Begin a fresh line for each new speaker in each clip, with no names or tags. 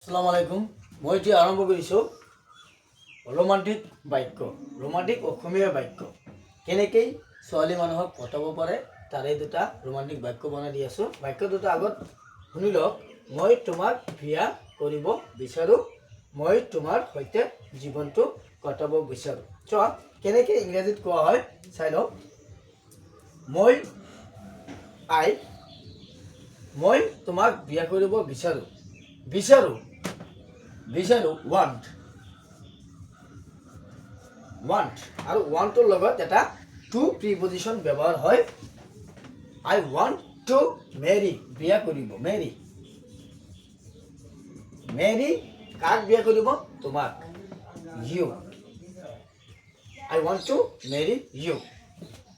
আসসালামু আলাইকুম। মই এতিয়া আৰম্ভ কৰিছোঁ ৰোমান্টিক বাক্য। ৰোমান্টিক অসমীয়া বাক্য কেনেকৈ ছোৱালী মানুহক পটাব পাৰে তাৰে দুটা ৰোমান্টিক বাক্য বনাই দি আছোঁ। বাক্য দুটা আগত শুনি লওক। মই তোমাক বিয়া কৰিব বিচাৰোঁ, মই তোমাৰ সৈতে জীৱনটো কটাব বিচাৰোঁ। চোৱা কেনেকৈ ইংৰাজীত কোৱা হয় চাই লওক। মই তোমাক বিয়া কৰিব বিচাৰোঁ। বিচাৰোঁ want আৰু ওৱান্টৰ লগত এটা টু প্ৰিপজিশ্যন ব্যৱহাৰ হয়। I want to marry বিয়া কৰিব। মেৰি কাক বিয়া কৰিব? তোমাক। you I want to marry you।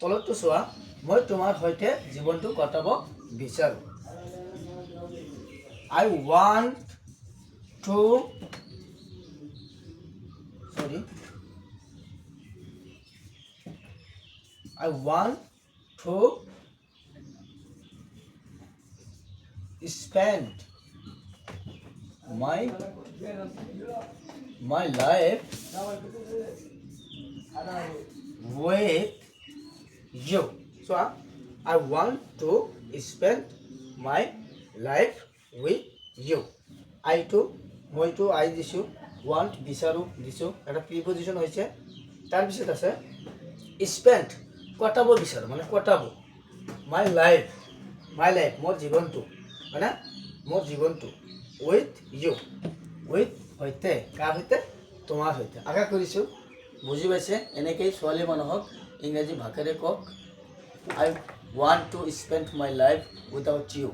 তলতটো চোৱা, মই তোমাৰ সৈতে জীৱনটো কটাব বিচাৰোঁ। I want to spend my life with you। So I want to spend my life with you। মইতো আই দিছোঁ, want বিচাৰোঁ দিছোঁ, এটা প্ৰিপজিশ্যন হৈছে। তাৰপিছত আছে স্পেণ্ড কটাব বিচাৰোঁ, মানে কটাব। মাই লাইফ মোৰ জীৱনটো, হয়নে? মোৰ জীৱনটো উইথ ইউ সৈতে, কাৰ সৈতে? তোমাৰ সৈতে। আশা কৰিছোঁ বুজি পাইছে। এনেকেই ছোৱালী মানুহক ইংৰাজী ভাষাৰে কওক। I want to spend my life without you।